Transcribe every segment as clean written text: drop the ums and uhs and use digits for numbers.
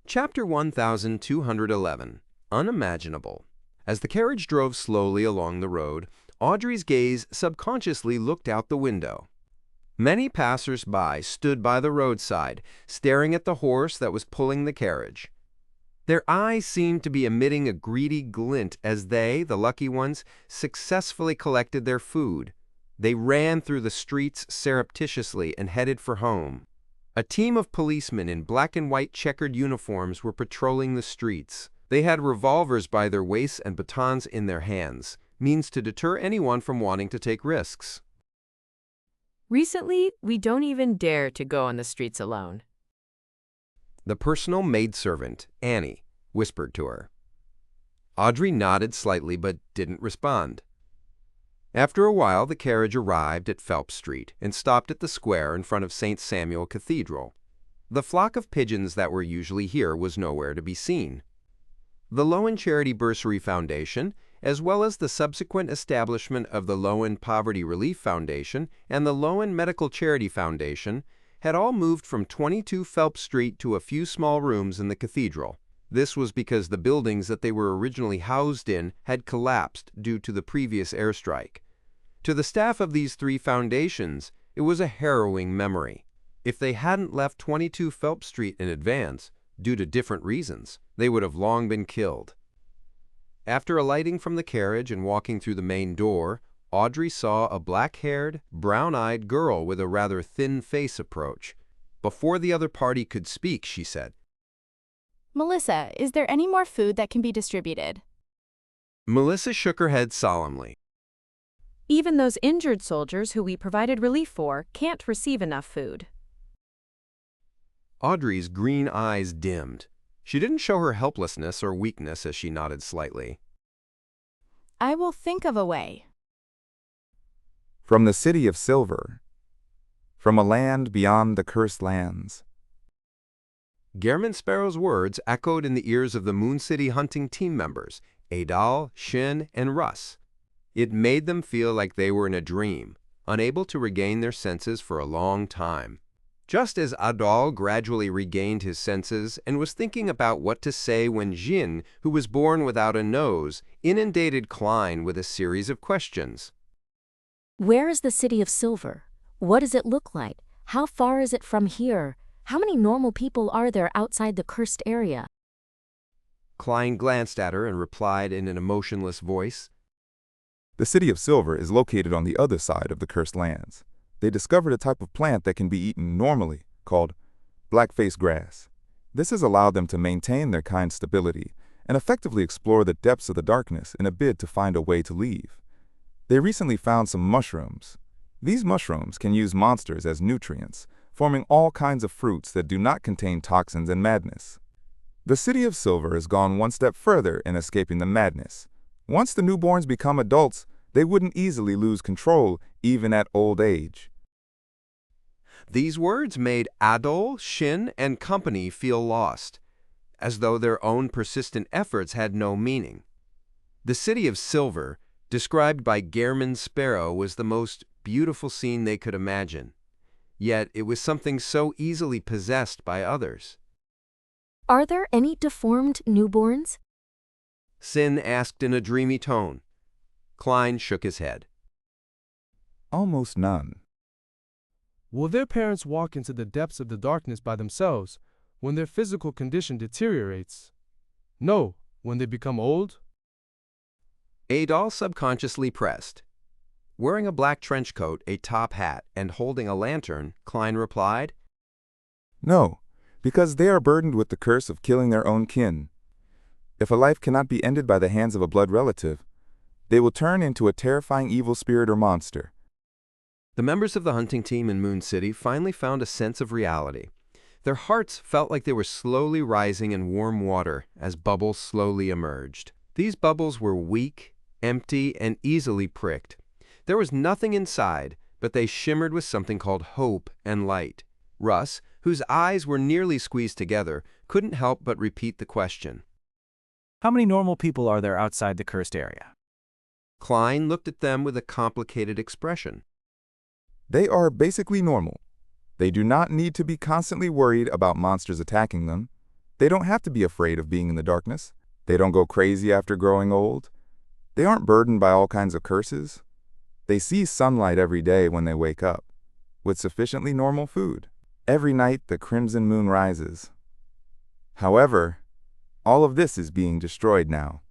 Chapter 1211, Unimaginable. As the carriage drove slowly along the road, Audrey's gaze subconsciously looked out the window. Many passers-by stood by the roadside, staring at the horse that was pulling the carriage. Their eyes seemed to be emitting a greedy glint as they, the lucky ones, successfully collected their food. They ran through the streets surreptitiously and headed for home. A team of policemen in black and white checkered uniforms were patrolling the streets. They had revolvers by their waists and batons in their hands, means to deter anyone from wanting to take risks. Recently, we don't even dare to go on the streets alone. The personal maidservant, Annie, whispered to her. Audrey nodded slightly but didn't respond. After a while, the carriage arrived at Phelps Street and stopped at the square in front of St. Samuel Cathedral. The flock of pigeons that were usually here was nowhere to be seen. The Lowen Charity Bursary Foundation, as well as the subsequent establishment of the Lowen Poverty Relief Foundation and the Lowen Medical Charity Foundation, had all moved from 22 Phelps Street to a few small rooms in the cathedral. This was because the buildings that they were originally housed in had collapsed due to the previous airstrike. To the staff of these three foundations, it was a harrowing memory. If they hadn't left 22 Phelps Street in advance, due to different reasons, they would have long been killed. After alighting from the carriage and walking through the main door, Audrey saw a black-haired, brown-eyed girl with a rather thin face approach. Before the other party could speak, she said, "Melissa, is there any more food that can be distributed?" Melissa shook her head solemnly. Even those injured soldiers who we provided relief for can't receive enough food. Audrey's green eyes dimmed. She didn't show her helplessness or weakness as she nodded slightly. "I will think of a way." From the city of silver, from a land beyond the cursed lands. Gehrman Sparrow's words echoed in the ears of the Moon City hunting team members, Adal, Shin, and Russ. It made them feel like they were in a dream, unable to regain their senses for a long time. Just as Adal gradually regained his senses and was thinking about what to say when Jin, who was born without a nose, inundated Klein with a series of questions. Where is the city of silver? What does it look like? How far is it from here? How many normal people are there outside the cursed area? Klein glanced at her and replied in an emotionless voice, The city of silver is located on the other side of the cursed lands. They discovered a type of plant that can be eaten normally, called black-face grass. This has allowed them to maintain their kind stability and effectively explore the depths of the darkness in a bid to find a way to leave. They recently found some mushrooms. These mushrooms can use monsters as nutrients, forming all kinds of fruits that do not contain toxins and madness. The city of silver has gone one step further in escaping the madness. Once the newborns become adults, they wouldn't easily lose control, even at old age. These words made Adol, Shin, and company feel lost, as though their own persistent efforts had no meaning. The city of silver, described by Gehrman Sparrow, was the most beautiful scene they could imagine. Yet it was something so easily possessed by others. Are there any deformed newborns? Sin asked in a dreamy tone. Klein shook his head. Almost none. Will their parents walk into the depths of the darkness by themselves when their physical condition deteriorates? No, when they become old? Adal subconsciously pressed. Wearing a black trench coat, a top hat, and holding a lantern, Klein replied, No, because they are burdened with the curse of killing their own kin. If a life cannot be ended by the hands of a blood relative, they will turn into a terrifying evil spirit or monster. The members of the hunting team in Moon City finally found a sense of reality. Their hearts felt like they were slowly rising in warm water as bubbles slowly emerged. These bubbles were weak, empty, and easily pricked. There was nothing inside, but they shimmered with something called hope and light. Russ, whose eyes were nearly squeezed together, couldn't help but repeat the question. How many normal people are there outside the cursed area? Klein looked at them with a complicated expression. They are basically normal. They do not need to be constantly worried about monsters attacking them. They don't have to be afraid of being in the darkness. They don't go crazy after growing old. They aren't burdened by all kinds of curses. They see sunlight every day when they wake up, with sufficiently normal food. Every night the crimson moon rises. However, all of this is being destroyed now.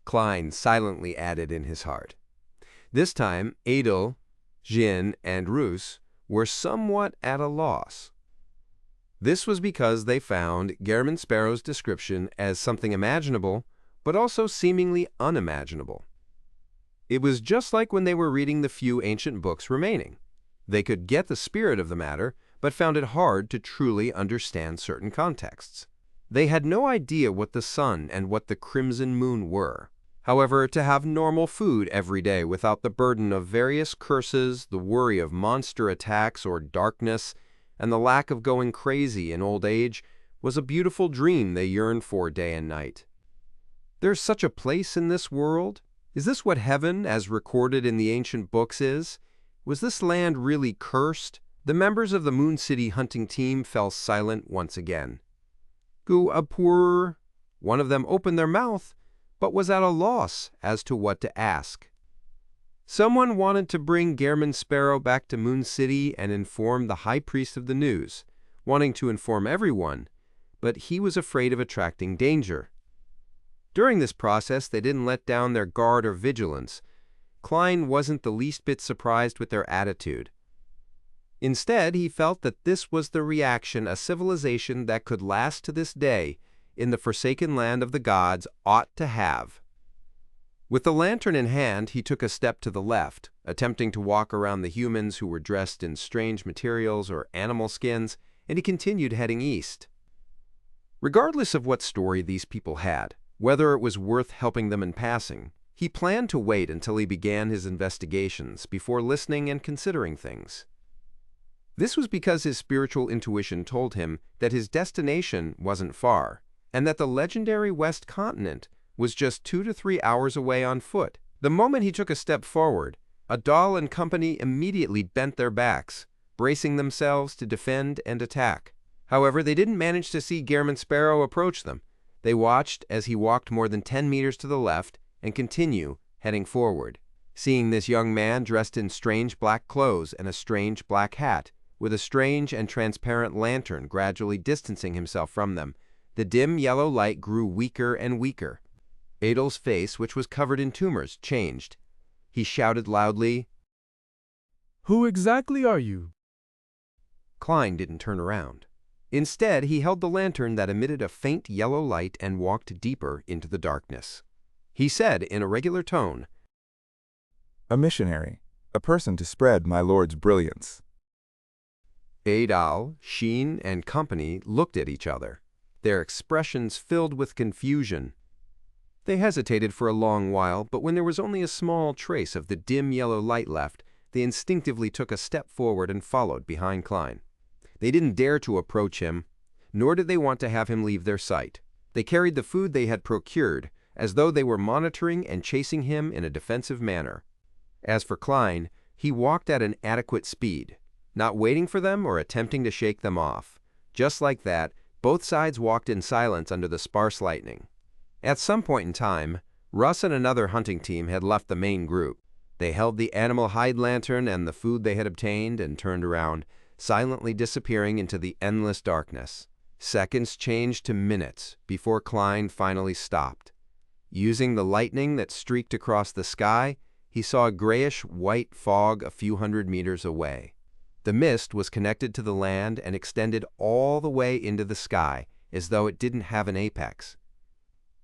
Klein silently added in his heart. This time, Adel, Jin, and Roos were somewhat at a loss. This was because they found Gehrman Sparrow's description as something imaginable, but also seemingly unimaginable. It was just like when they were reading the few ancient books remaining. They could get the spirit of the matter, but found it hard to truly understand certain contexts. They had no idea what the sun and what the crimson moon were. However, to have normal food every day without the burden of various curses, the worry of monster attacks or darkness, and the lack of going crazy in old age was a beautiful dream they yearned for day and night. There's such a place in this world? Is this what heaven, as recorded in the ancient books, is? Was this land really cursed? The members of the Moon City hunting team fell silent once again. Gu Apur, one of them opened their mouth, but was at a loss as to what to ask. Someone wanted to bring Gehrman Sparrow back to Moon City and inform the High Priest of the news, wanting to inform everyone, but he was afraid of attracting danger. During this process, they didn't let down their guard or vigilance. Klein wasn't the least bit surprised with their attitude. Instead, he felt that this was the reaction a civilization that could last to this day in the forsaken land of the gods ought to have. With the lantern in hand, he took a step to the left, attempting to walk around the humans who were dressed in strange materials or animal skins, and he continued heading east. Regardless of what story these people had, whether it was worth helping them in passing, he planned to wait until he began his investigations before listening and considering things. This was because his spiritual intuition told him that his destination wasn't far, and that the legendary West Continent was just 2 to 3 hours away on foot. The moment he took a step forward, Adal and company immediately bent their backs, bracing themselves to defend and attack. However, they didn't manage to see Gehrman Sparrow approach them. They watched as he walked more than 10 meters to the left and continue heading forward. Seeing this young man dressed in strange black clothes and a strange black hat, with a strange and transparent lantern gradually distancing himself from them, the dim yellow light grew weaker and weaker. Adel's face, which was covered in tumors, changed. He shouted loudly, Who exactly are you? Klein didn't turn around. Instead, he held the lantern that emitted a faint yellow light and walked deeper into the darkness. He said in a regular tone, A missionary, a person to spread my Lord's brilliance. Adal, Sheen, and company looked at each other, their expressions filled with confusion. They hesitated for a long while, but when there was only a small trace of the dim yellow light left, they instinctively took a step forward and followed behind Klein. They didn't dare to approach him, nor did they want to have him leave their sight. They carried the food they had procured, as though they were monitoring and chasing him in a defensive manner. As for Klein, he walked at an adequate speed, not waiting for them or attempting to shake them off. Just like that, both sides walked in silence under the sparse lightning. At some point in time, Russ and another hunting team had left the main group. They held the animal hide lantern and the food they had obtained and turned around, silently disappearing into the endless darkness. Seconds changed to minutes before Klein finally stopped. Using the lightning that streaked across the sky, he saw a grayish-white fog a few hundred meters away. The mist was connected to the land and extended all the way into the sky, as though it didn't have an apex.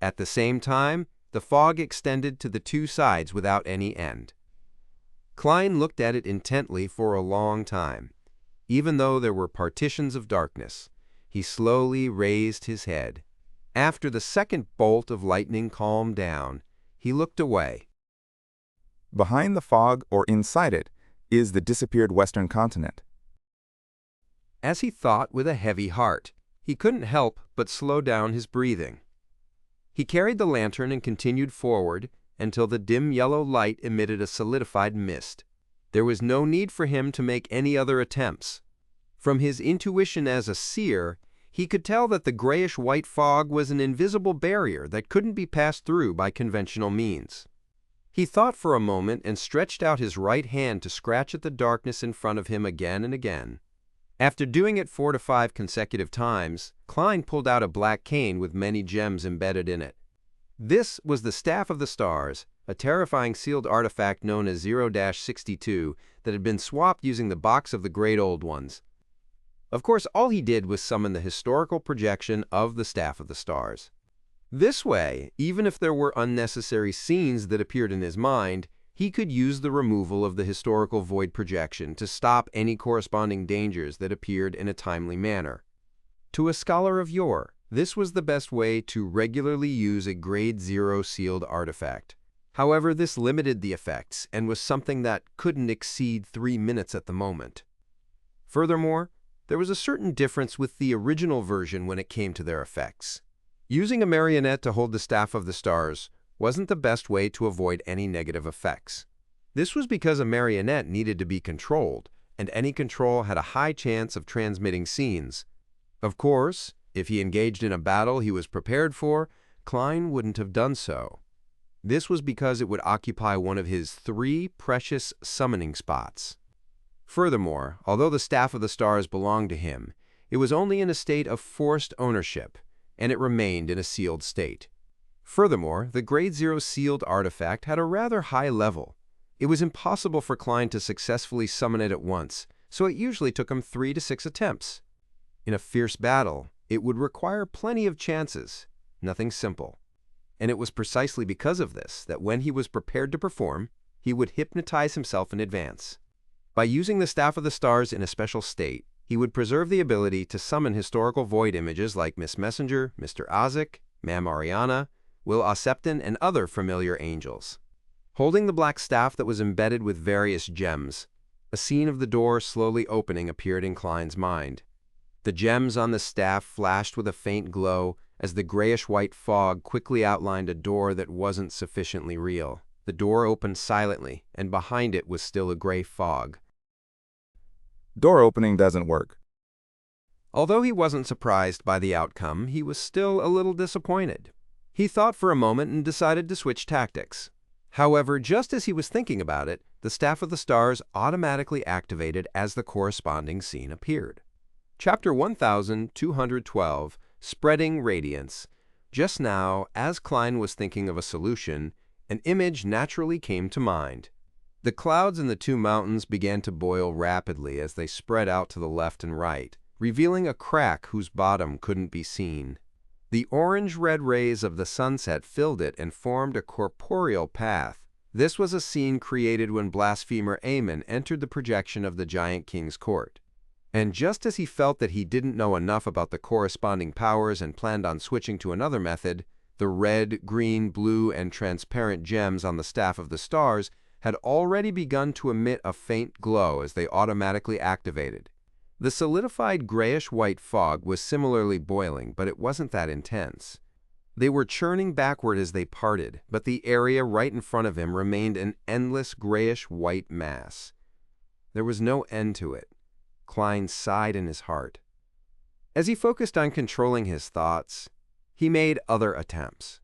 At the same time, the fog extended to the two sides without any end. Klein looked at it intently for a long time. Even though there were partitions of darkness, he slowly raised his head. After the second bolt of lightning calmed down, he looked away. Behind the fog, or inside it, is the disappeared Western continent. As he thought with a heavy heart, he couldn't help but slow down his breathing. He carried the lantern and continued forward until the dim yellow light emitted a solidified mist. There was no need for him to make any other attempts. From his intuition as a seer, He could tell that the grayish-white fog was an invisible barrier that couldn't be passed through by conventional means. He thought for a moment and stretched out his right hand to scratch at the darkness in front of him again and again. After doing it 4 to 5 consecutive times, Klein pulled out a black cane with many gems embedded in it. This was the Staff of the Stars, a terrifying sealed artifact known as 0-62 that had been swapped using the box of the Great Old Ones. Of course, all he did was summon the historical projection of the Staff of the Stars. This way, even if there were unnecessary scenes that appeared in his mind, he could use the removal of the historical void projection to stop any corresponding dangers that appeared in a timely manner. To a scholar of yore, this was the best way to regularly use a Grade 0 sealed artifact. However, this limited the effects and was something that couldn't exceed 3 minutes at the moment. Furthermore, there was a certain difference with the original version when it came to their effects. Using a marionette to hold the Staff of the Stars wasn't the best way to avoid any negative effects. This was because a marionette needed to be controlled, and any control had a high chance of transmitting scenes. Of course, if he engaged in a battle he was prepared for, Klein wouldn't have done so. This was because it would occupy one of his 3 precious summoning spots. Furthermore, although the Staff of the Stars belonged to him, it was only in a state of forced ownership, and it remained in a sealed state. Furthermore, the Grade 0 sealed artifact had a rather high level. It was impossible for Klein to successfully summon it at once, so it usually took him 3 to 6 attempts. In a fierce battle, it would require plenty of chances, nothing simple. And it was precisely because of this that when he was prepared to perform, he would hypnotize himself in advance. By using the Staff of the Stars in a special state, he would preserve the ability to summon historical void images like Miss Messenger, Mr. Ozick, Ma'am Ariana, Will Osepton, and other familiar angels. Holding the black staff that was embedded with various gems, a scene of the door slowly opening appeared in Klein's mind. The gems on the staff flashed with a faint glow as the grayish-white fog quickly outlined a door that wasn't sufficiently real. The door opened silently, and behind it was still a gray fog. Door opening doesn't work. Although he wasn't surprised by the outcome, he was still a little disappointed. He thought for a moment and decided to switch tactics. However, just as he was thinking about it, the Staff of the Stars automatically activated as the corresponding scene appeared. Chapter 1212, Spreading Radiance. Just now, as Klein was thinking of a solution, an image naturally came to mind. The clouds in the 2 mountains began to boil rapidly as they spread out to the left and right, revealing a crack whose bottom couldn't be seen. The orange-red rays of the sunset filled it and formed a corporeal path. This was a scene created when blasphemer Aemon entered the projection of the Giant King's court. And just as he felt that he didn't know enough about the corresponding powers and planned on switching to another method, the red, green, blue, and transparent gems on the Staff of the Stars had already begun to emit a faint glow as they automatically activated. The solidified grayish-white fog was similarly boiling, but it wasn't that intense. They were churning backward as they parted, but the area right in front of him remained an endless grayish-white mass. There was no end to it. Klein sighed in his heart. As he focused on controlling his thoughts, he made other attempts.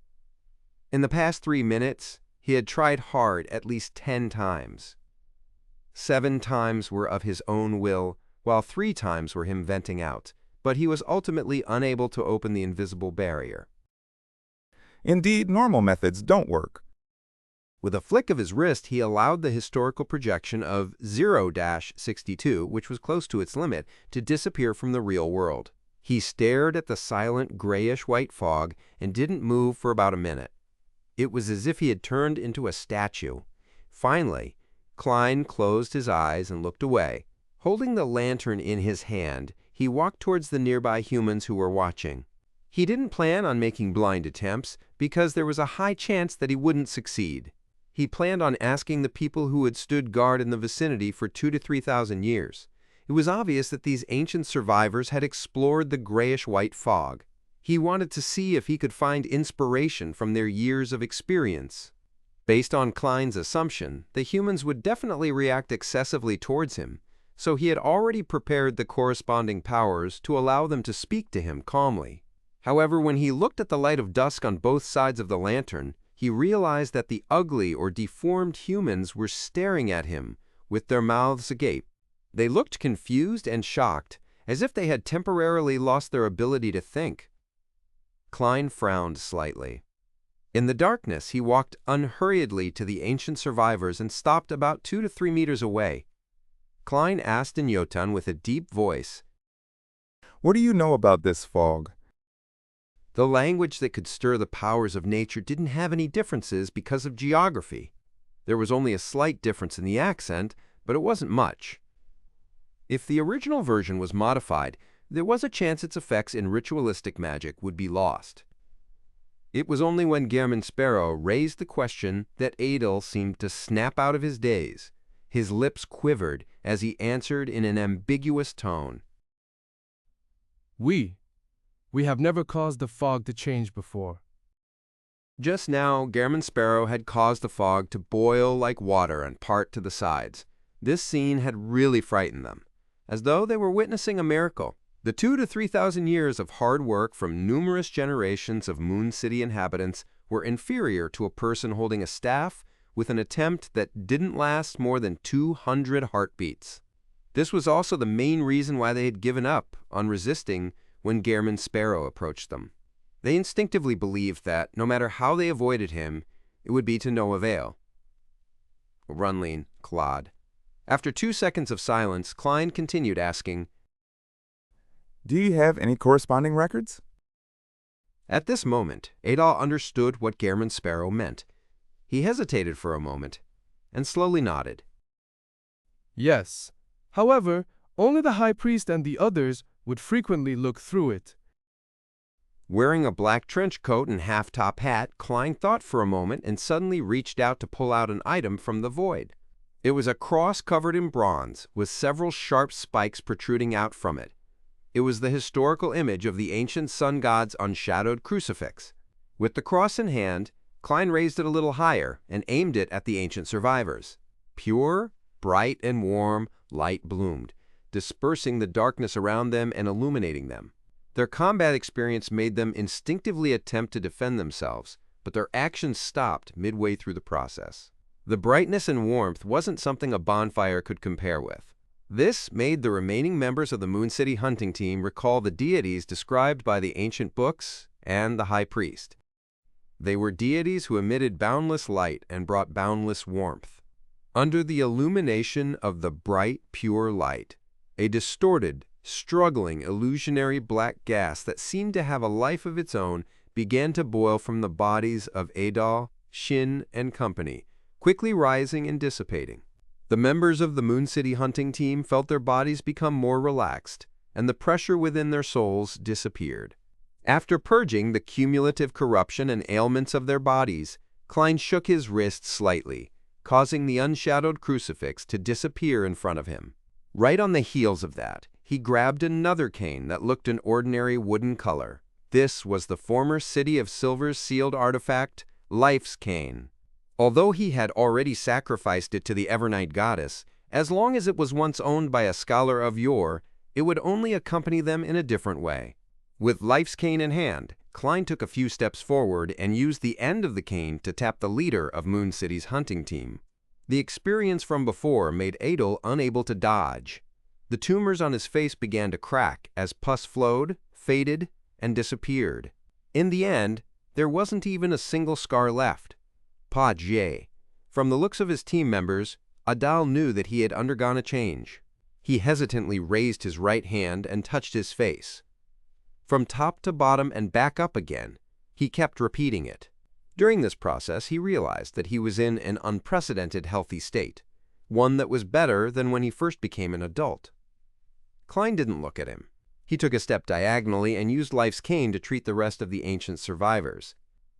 In the past 3 minutes, he had tried hard at least 10 times. 7 times were of his own will, while 3 times were him venting out, but he was ultimately unable to open the invisible barrier. Indeed, normal methods don't work. With a flick of his wrist, he allowed the historical projection of 0-62, which was close to its limit, to disappear from the real world. He stared at the silent grayish-white fog and didn't move for about a minute. It was as if he had turned into a statue. Finally, Klein closed his eyes and looked away. Holding the lantern in his hand, he walked towards the nearby humans who were watching. He didn't plan on making blind attempts because there was a high chance that he wouldn't succeed. He planned on asking the people who had stood guard in the vicinity for 2,000 to 3,000 years. It was obvious that these ancient survivors had explored the grayish-white fog. He wanted to see if he could find inspiration from their years of experience. Based on Klein's assumption, the humans would definitely react excessively towards him, so he had already prepared the corresponding powers to allow them to speak to him calmly. However, when he looked at the light of dusk on both sides of the lantern, he realized that the ugly or deformed humans were staring at him with their mouths agape. They looked confused and shocked, as if they had temporarily lost their ability to think. Klein frowned slightly. In the darkness, he walked unhurriedly to the ancient survivors and stopped about 2 to 3 meters away. Klein asked in Jotun with a deep voice, What do you know about this fog? The language that could stir the powers of nature didn't have any differences because of geography. There was only a slight difference in the accent, but it wasn't much. If the original version was modified, there was a chance its effects in ritualistic magic would be lost. It was only when Gehrman Sparrow raised the question that Adel seemed to snap out of his daze. His lips quivered as he answered in an ambiguous tone. We have never caused the fog to change before. Just now, Gehrman Sparrow had caused the fog to boil like water and part to the sides. This scene had really frightened them, as though they were witnessing a miracle. The 2,000 to 3,000 years of hard work from numerous generations of Moon City inhabitants were inferior to a person holding a staff with an attempt that didn't last more than 200 heartbeats. This was also the main reason why they had given up on resisting when Gehrman Sparrow approached them. They instinctively believed that, no matter how they avoided him, it would be to no avail. Runlean, Claude. After 2 seconds of silence, Klein continued asking, Do you have any corresponding records? At this moment, Adol understood what Gehrman Sparrow meant. He hesitated for a moment, and slowly nodded. Yes. However, only the high priest and the others would frequently look through it. Wearing a black trench coat and half-top hat, Klein thought for a moment and suddenly reached out to pull out an item from the void. It was a cross covered in bronze, with several sharp spikes protruding out from it. It was the historical image of the ancient sun god's unshadowed crucifix. With the cross in hand, Klein raised it a little higher and aimed it at the ancient survivors. Pure, bright, and warm light bloomed, dispersing the darkness around them and illuminating them. Their combat experience made them instinctively attempt to defend themselves, but their actions stopped midway through the process. The brightness and warmth wasn't something a bonfire could compare with. This made the remaining members of the Moon City hunting team recall the deities described by the ancient books and the high priest. They were deities who emitted boundless light and brought boundless warmth. Under the illumination of the bright, pure light, a distorted, struggling, illusionary black gas that seemed to have a life of its own began to boil from the bodies of Adol, Shin, and company, quickly rising and dissipating. The members of the Moon City hunting team felt their bodies become more relaxed, and the pressure within their souls disappeared. After purging the cumulative corruption and ailments of their bodies, Klein shook his wrist slightly, causing the unshadowed crucifix to disappear in front of him. Right on the heels of that, he grabbed another cane that looked an ordinary wooden color. This was the former City of Silver's sealed artifact, Life's Cane. Although he had already sacrificed it to the Evernight goddess, as long as it was once owned by a scholar of yore, it would only accompany them in a different way. With Life's Cane in hand, Klein took a few steps forward and used the end of the cane to tap the leader of Moon City's hunting team. The experience from before made Adol unable to dodge. The tumors on his face began to crack as pus flowed, faded, and disappeared. In the end, there wasn't even a single scar left. Pa Jay. From the looks of his team members, Adal knew that he had undergone a change. He hesitantly raised his right hand and touched his face. From top to bottom and back up again, he kept repeating it. During this process, he realized that he was in an unprecedented healthy state, one that was better than when he first became an adult. Klein didn't look at him. He took a step diagonally and used Life's Cane to treat the rest of the ancient survivors.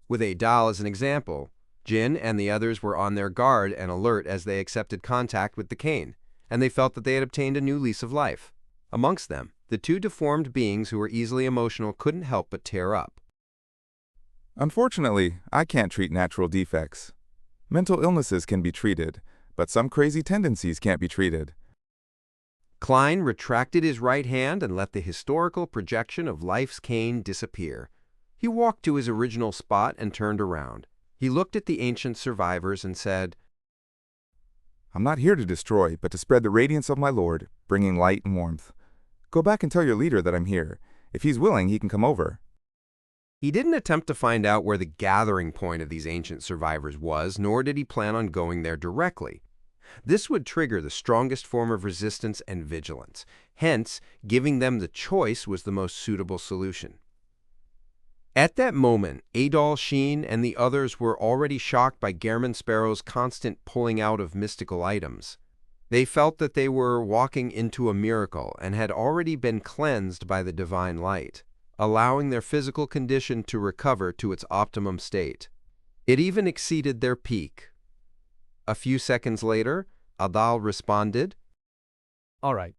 With Adal as an example, Jin and the others were on their guard and alert as they accepted contact with the cane, and they felt that they had obtained a new lease of life. Amongst them, the 2 deformed beings who were easily emotional couldn't help but tear up. Unfortunately, I can't treat natural defects. Mental illnesses can be treated, but some crazy tendencies can't be treated. Klein retracted his right hand and let the historical projection of life's cane disappear. He walked to his original spot and turned around. He looked at the ancient survivors and said, I'm not here to destroy, but to spread the radiance of my Lord, bringing light and warmth. Go back and tell your leader that I'm here. If he's willing, he can come over. He didn't attempt to find out where the gathering point of these ancient survivors was, nor did he plan on going there directly. This would trigger the strongest form of resistance and vigilance. Hence, giving them the choice was the most suitable solution. At that moment, Adol Sheen and the others were already shocked by Gehrman Sparrow's constant pulling out of mystical items. They felt that they were walking into a miracle and had already been cleansed by the divine light, allowing their physical condition to recover to its optimum state. It even exceeded their peak. A few seconds later, Adal responded, All right.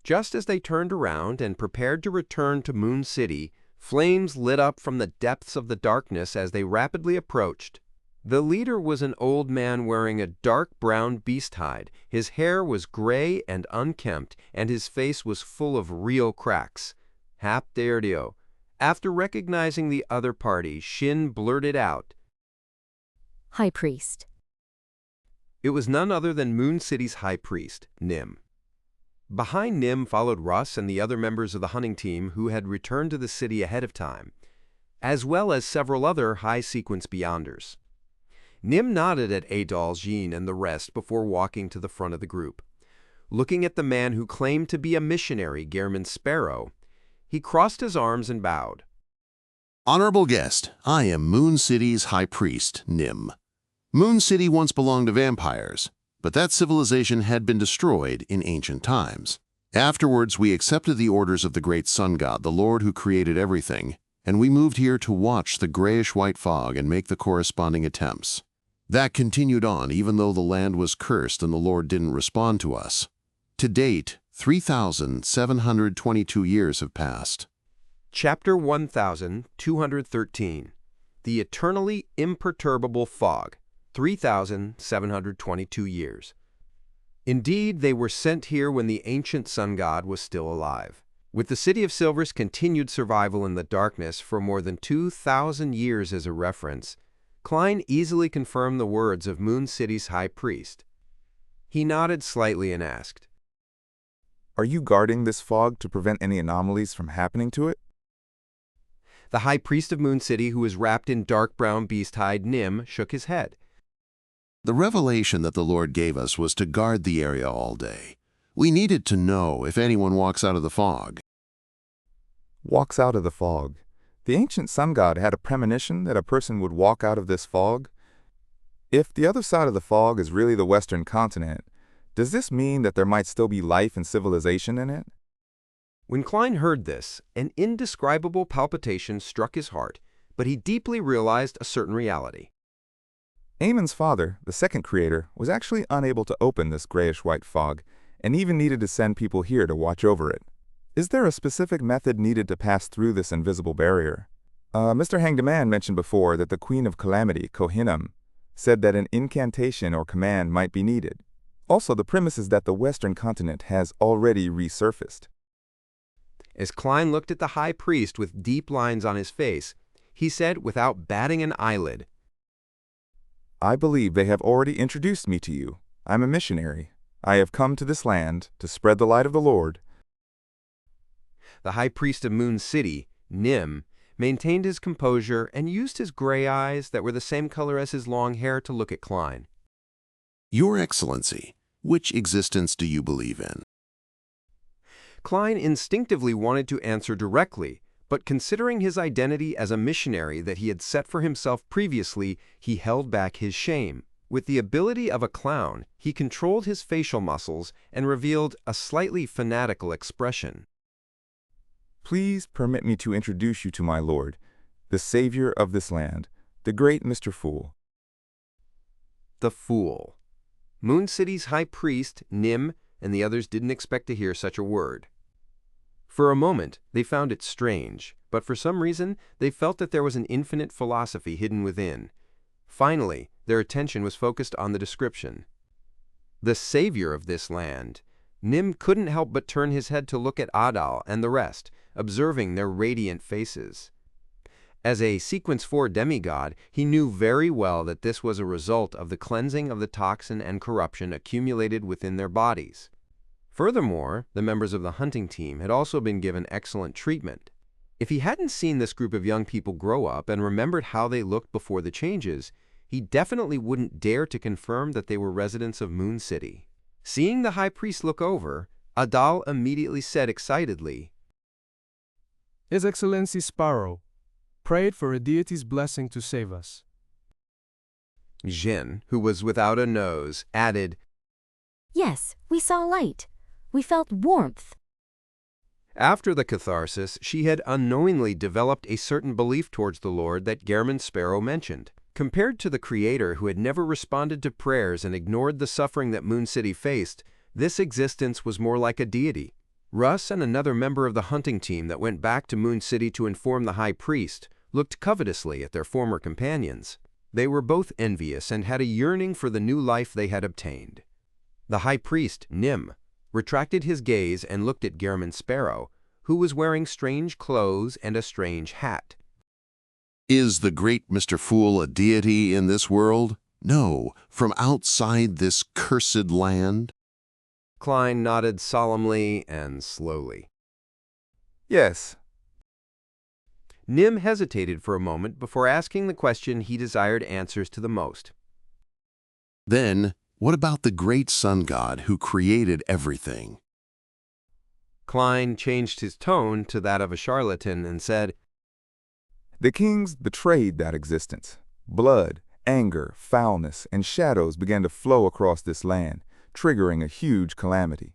Just as they turned around and prepared to return to Moon City, flames lit up from the depths of the darkness as they rapidly approached. The leader was an old man wearing a dark brown beast hide. His hair was gray and unkempt, and his face was full of real cracks. Hap Deardio. After recognizing the other party, Shin blurted out, High Priest. It was none other than Moon City's high priest, Nim. Behind Nim followed Russ and the other members of the hunting team who had returned to the city ahead of time, as well as several other high-sequence beyonders. Nim nodded at Adol, Jean, and the rest before walking to the front of the group. Looking at the man who claimed to be a missionary, Gehrman Sparrow, he crossed his arms and bowed. Honorable guest, I am Moon City's high priest, Nim. Moon City once belonged to vampires, but that civilization had been destroyed in ancient times. Afterwards, we accepted the orders of the great sun god, the Lord who created everything, and we moved here to watch the grayish-white fog and make the corresponding attempts. That continued on even though the land was cursed and the Lord didn't respond to us. To date, 3,722 years have passed. Chapter 1213. The Eternally Imperturbable Fog. 3,722 years. Indeed, they were sent here when the ancient sun god was still alive. With the City of Silver's continued survival in the darkness for more than 2,000 years as a reference, Klein easily confirmed the words of Moon City's high priest. He nodded slightly and asked, Are you guarding this fog to prevent any anomalies from happening to it? The high priest of Moon City, who was wrapped in dark brown beast hide, Nim, shook his head. The revelation that the Lord gave us was to guard the area all day. We needed to know if anyone walks out of the fog. Walks out of the fog. The ancient sun god had a premonition that a person would walk out of this fog. If the other side of the fog is really the Western continent, does this mean that there might still be life and civilization in it? When Klein heard this, an indescribable palpitation struck his heart, but he deeply realized a certain reality. Amon's father, the second creator, was actually unable to open this grayish-white fog, and even needed to send people here to watch over it. Is there a specific method needed to pass through this invisible barrier? Mr. Hangdaman mentioned before that the Queen of Calamity, Kohinam, said that an incantation or command might be needed. Also, the premise is that the Western continent has already resurfaced. As Klein looked at the high priest with deep lines on his face, he said without batting an eyelid, I believe they have already introduced me to you. I'm a missionary. I have come to this land to spread the light of the Lord. The high priest of Moon City, Nim, maintained his composure and used his gray eyes that were the same color as his long hair to look at Klein. Your Excellency, which existence do you believe in? Klein instinctively wanted to answer directly, but considering his identity as a missionary that he had set for himself previously, he held back his shame. With the ability of a clown, he controlled his facial muscles and revealed a slightly fanatical expression. Please permit me to introduce you to my Lord, the Savior of this land, the great Mr. Fool. The Fool. Moon City's high priest, Nim, and the others didn't expect to hear such a word. For a moment, they found it strange, but for some reason, they felt that there was an infinite philosophy hidden within. Finally, their attention was focused on the description. The savior of this land, Nim couldn't help but turn his head to look at Adal and the rest, observing their radiant faces. As a Sequence 4 demigod, he knew very well that this was a result of the cleansing of the toxin and corruption accumulated within their bodies. Furthermore, the members of the hunting team had also been given excellent treatment. If he hadn't seen this group of young people grow up and remembered how they looked before the changes, he definitely wouldn't dare to confirm that they were residents of Moon City. Seeing the high priest look over, Adal immediately said excitedly, His Excellency Sparrow prayed for a deity's blessing to save us. Jin, who was without a nose, added, Yes, we saw light. We felt warmth. After the catharsis, she had unknowingly developed a certain belief towards the Lord that Gehrman Sparrow mentioned. Compared to the Creator who had never responded to prayers and ignored the suffering that Moon City faced, this existence was more like a deity. Russ and another member of the hunting team that went back to Moon City to inform the High Priest looked covetously at their former companions. They were both envious and had a yearning for the new life they had obtained. The High Priest, Nim, retracted his gaze and looked at Gehrman Sparrow, who was wearing strange clothes and a strange hat. Is the great Mr. Fool a deity in this world? No, from outside this cursed land? Klein nodded solemnly and slowly. Yes. Nim hesitated for a moment before asking the question he desired answers to the most. Then, what about the great sun god who created everything? Klein changed his tone to that of a charlatan and said, The kings betrayed that existence. Blood, anger, foulness, and shadows began to flow across this land, triggering a huge calamity.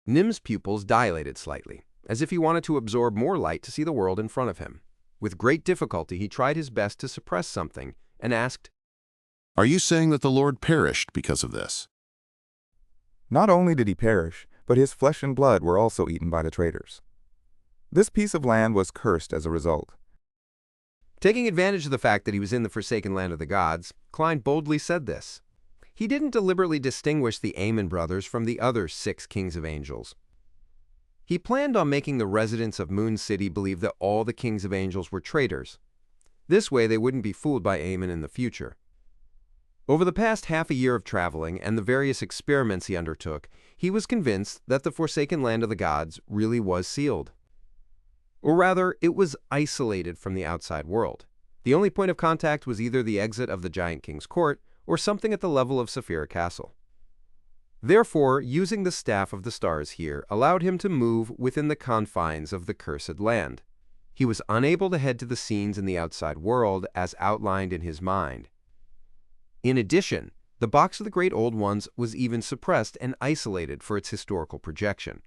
Nim's pupils dilated slightly, as if he wanted to absorb more light to see the world in front of him. With great difficulty, he tried his best to suppress something and asked, Are you saying that the Lord perished because of this? Not only did he perish, but his flesh and blood were also eaten by the traitors. This piece of land was cursed as a result. Taking advantage of the fact that he was in the forsaken land of the gods, Klein boldly said this. He didn't deliberately distinguish the Amen brothers from the other 6 kings of angels. He planned on making the residents of Moon City believe that all the kings of angels were traitors. This way they wouldn't be fooled by Amen in the future. Over the past half a year of traveling and the various experiments he undertook, he was convinced that the forsaken land of the gods really was sealed. Or rather, it was isolated from the outside world. The only point of contact was either the exit of the Giant King's court or something at the level of Saphira Castle. Therefore, using the Staff of the Stars here allowed him to move within the confines of the cursed land. He was unable to head to the scenes in the outside world as outlined in his mind. In addition, the Box of the Great Old Ones was even suppressed and isolated for its historical projection.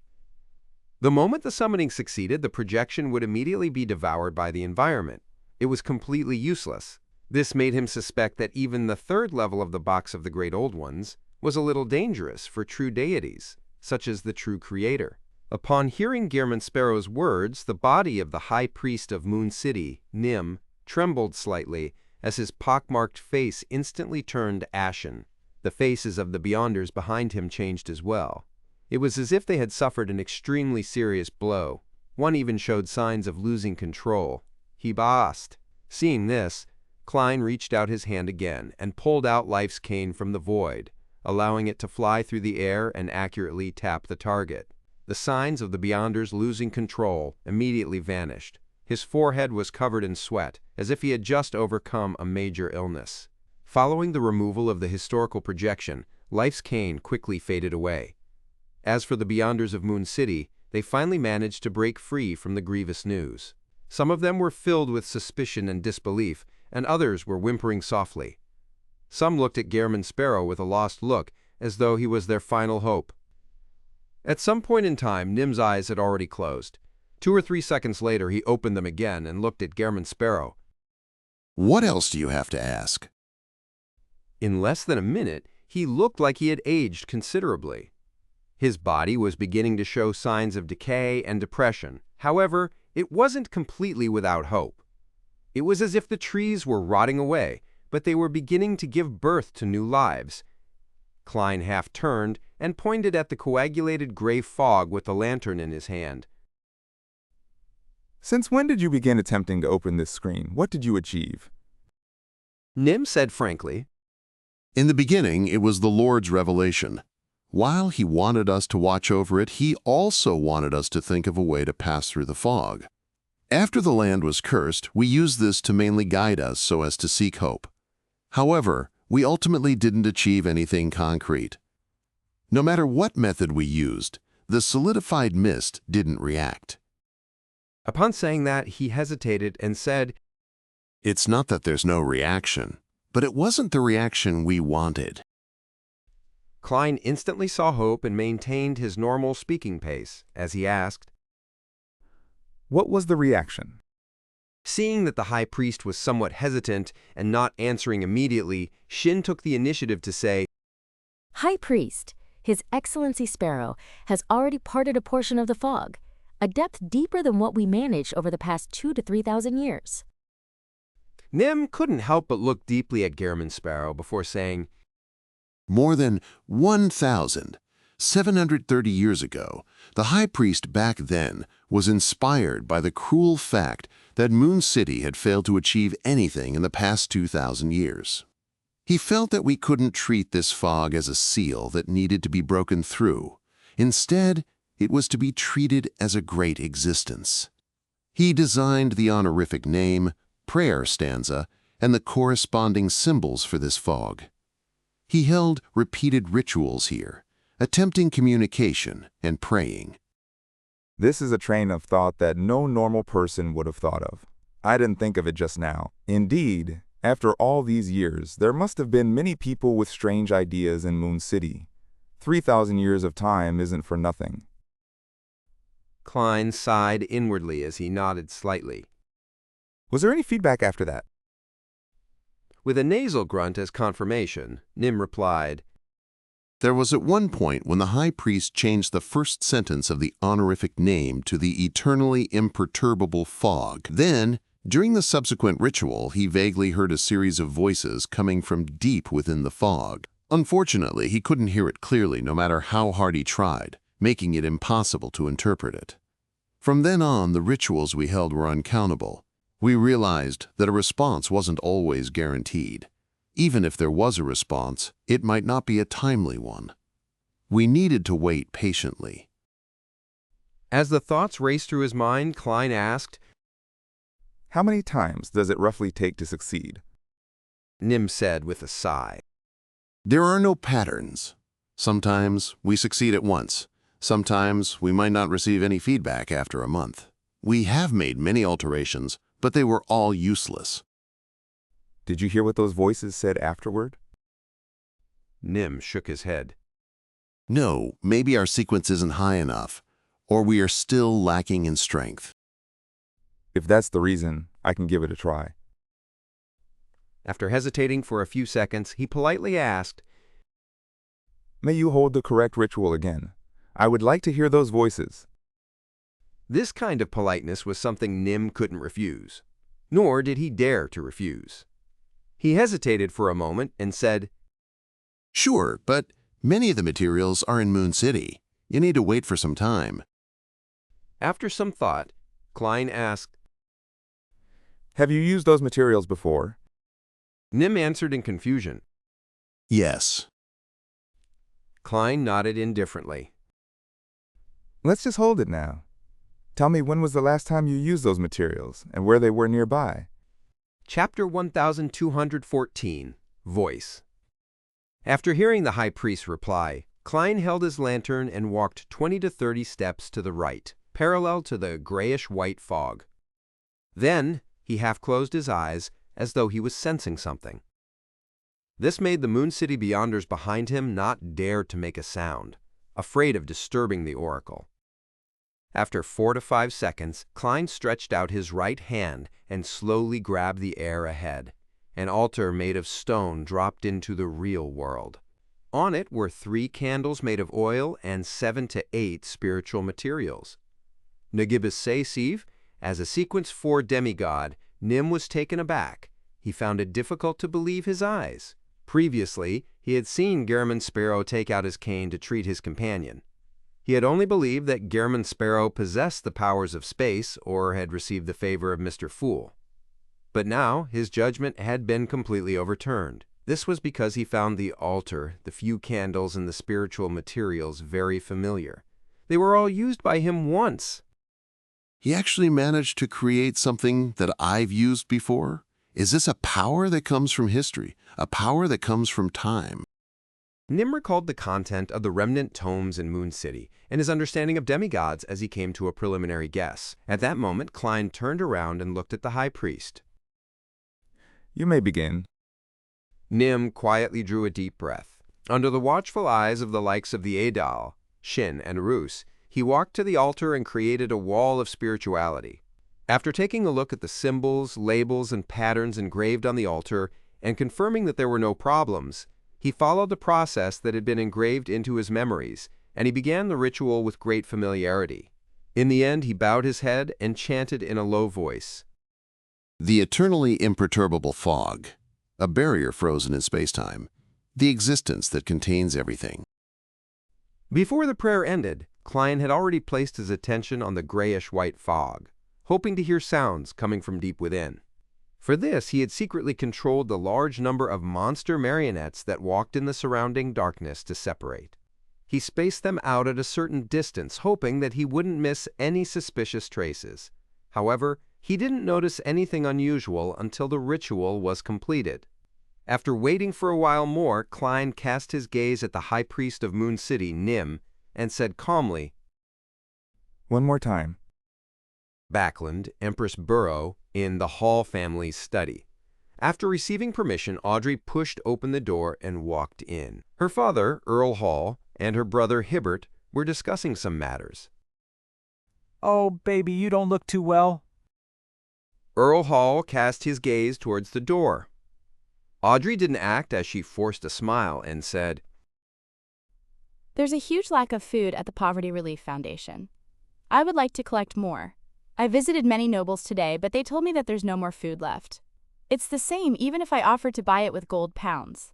The moment the summoning succeeded, the projection would immediately be devoured by the environment. It was completely useless. This made him suspect that even the 3rd level of the Box of the Great Old Ones was a little dangerous for true deities, such as the true Creator. Upon hearing Gehrman Sparrow's words, the body of the High Priest of Moon City, Nim, trembled slightly as his pockmarked face instantly turned ashen. The faces of the Beyonders behind him changed as well. It was as if they had suffered an extremely serious blow. One even showed signs of losing control. He asked. Seeing this, Klein reached out his hand again and pulled out Life's cane from the void, allowing it to fly through the air and accurately tap the target. The signs of the Beyonders losing control immediately vanished. His forehead was covered in sweat, as if he had just overcome a major illness. Following the removal of the historical projection, Life's cane quickly faded away. As for the Beyonders of Moon City, they finally managed to break free from the grievous news. Some of them were filled with suspicion and disbelief, and others were whimpering softly. Some looked at Gehrman Sparrow with a lost look, as though he was their final hope. At some point in time, Nim's eyes had already closed. 2 or 3 seconds later, he opened them again and looked at Gehrman Sparrow. What else do you have to ask? In less than a minute, he looked like he had aged considerably. His body was beginning to show signs of decay and depression. However, it wasn't completely without hope. It was as if the trees were rotting away, but they were beginning to give birth to new lives. Klein half turned and pointed at the coagulated gray fog with the lantern in his hand. Since when did you begin attempting to open this screen? What did you achieve? Nim said frankly, In the beginning, it was the Lord's revelation. While he wanted us to watch over it, he also wanted us to think of a way to pass through the fog. After the land was cursed, we used this to mainly guide us so as to seek hope. However, we ultimately didn't achieve anything concrete. No matter what method we used, the solidified mist didn't react. Upon saying that, he hesitated and said, It's not that there's no reaction, but it wasn't the reaction we wanted. Klein instantly saw hope and maintained his normal speaking pace as he asked, What was the reaction? Seeing that the high priest was somewhat hesitant and not answering immediately, Shin took the initiative to say, High Priest, His Excellency Sparrow, has already parted a portion of the fog, a depth deeper than what we managed over the past 2,000 to 3,000 years. Nim couldn't help but look deeply at Gehrman Sparrow before saying, More than 1,730 years ago, the high priest back then was inspired by the cruel fact that Moon City had failed to achieve anything in the past 2,000 years. He felt that we couldn't treat this fog as a seal that needed to be broken through. Instead, it was to be treated as a great existence. He designed the honorific name, prayer stanza, and the corresponding symbols for this fog. He held repeated rituals here, attempting communication and praying. This is a train of thought that no normal person would have thought of. I didn't think of it just now. Indeed, after all these years, there must have been many people with strange ideas in Moon City. 3,000 years of time isn't for nothing. Klein sighed inwardly as he nodded slightly. Was there any feedback after that? With a nasal grunt as confirmation, Nim replied, There was at one point when the high priest changed the first sentence of the honorific name to the eternally imperturbable fog. Then, during the subsequent ritual, he vaguely heard a series of voices coming from deep within the fog. Unfortunately, he couldn't hear it clearly no matter how hard he tried, making it impossible to interpret it. From then on, the rituals we held were uncountable. We realized that a response wasn't always guaranteed. Even if there was a response, it might not be a timely one. We needed to wait patiently. As the thoughts raced through his mind, Klein asked, How many times does it roughly take to succeed? Nim said with a sigh. There are no patterns. Sometimes we succeed at once. Sometimes we might not receive any feedback after a month. We have made many alterations, but they were all useless. Did you hear what those voices said afterward? Nim shook his head. No, maybe our sequence isn't high enough, or we are still lacking in strength. If that's the reason, I can give it a try. After hesitating for a few seconds, he politely asked, May you hold the correct ritual again. I would like to hear those voices. This kind of politeness was something Nim couldn't refuse, nor did he dare to refuse. He hesitated for a moment and said, Sure, but many of the materials are in Moon City. You need to wait for some time. After some thought, Klein asked, Have you used those materials before? Nim answered in confusion. Yes. Klein nodded indifferently. Let's just hold it now. Tell me, when was the last time you used those materials and where they were nearby? Chapter 1214, Voice. After hearing the high priest's reply, Klein held his lantern and walked 20 to 30 steps to the right, parallel to the grayish-white fog. Then, he half closed his eyes as though he was sensing something. This made the Moon City Beyonders behind him not dare to make a sound, afraid of disturbing the oracle. After 4 to 5 seconds, Klein stretched out his right hand and slowly grabbed the air ahead. An altar made of stone dropped into the real world. On it were 3 candles made of oil and 7 to 8 spiritual materials. Nagibus Siv, as a Sequence 4 demigod, Nim was taken aback. He found it difficult to believe his eyes. Previously, He had seen Gehrman Sparrow take out his cane to treat his companion. He had only believed that Gehrman Sparrow possessed the powers of space or had received the favor of Mr. Fool. But now his judgment had been completely overturned. This was because he found the altar, the few candles, and the spiritual materials very familiar. They were all used by him once. He actually managed to create something that I've used before? Is this a power that comes from history, a power that comes from time? Nim recalled the content of the remnant tomes in Moon City and his understanding of demigods as he came to a preliminary guess. At that moment, Klein turned around and looked at the high priest. You may begin. Nim quietly drew a deep breath. Under the watchful eyes of the likes of the Adal, Shin, and Rus, he walked to the altar and created a wall of spirituality. After taking a look at the symbols, labels, and patterns engraved on the altar and confirming that there were no problems, he followed the process that had been engraved into his memories, and he began the ritual with great familiarity. In the end, he bowed his head and chanted in a low voice, The eternally imperturbable fog, a barrier frozen in spacetime, the existence that contains everything. Before the prayer ended, Klein had already placed his attention on the grayish-white fog, hoping to hear sounds coming from deep within. For this, he had secretly controlled the large number of monster marionettes that walked in the surrounding darkness to separate. He spaced them out at a certain distance, hoping that he wouldn't miss any suspicious traces. However, he didn't notice anything unusual until the ritual was completed. After waiting for a while more, Klein cast his gaze at the high priest of Moon City, Nim, and said calmly, One more time. Backlund, Empress Burrow, in the Hall family's study. After receiving permission, Audrey pushed open the door and walked in. Her father, Earl Hall, and her brother Hibbert were discussing some matters. Oh, baby, you don't look too well. Earl Hall cast his gaze towards the door. Audrey didn't act as she forced a smile and said, There's a huge lack of food at the Poverty Relief Foundation. I would like to collect more. I visited many nobles today, but they told me that there's no more food left. It's the same even if I offered to buy it with gold pounds.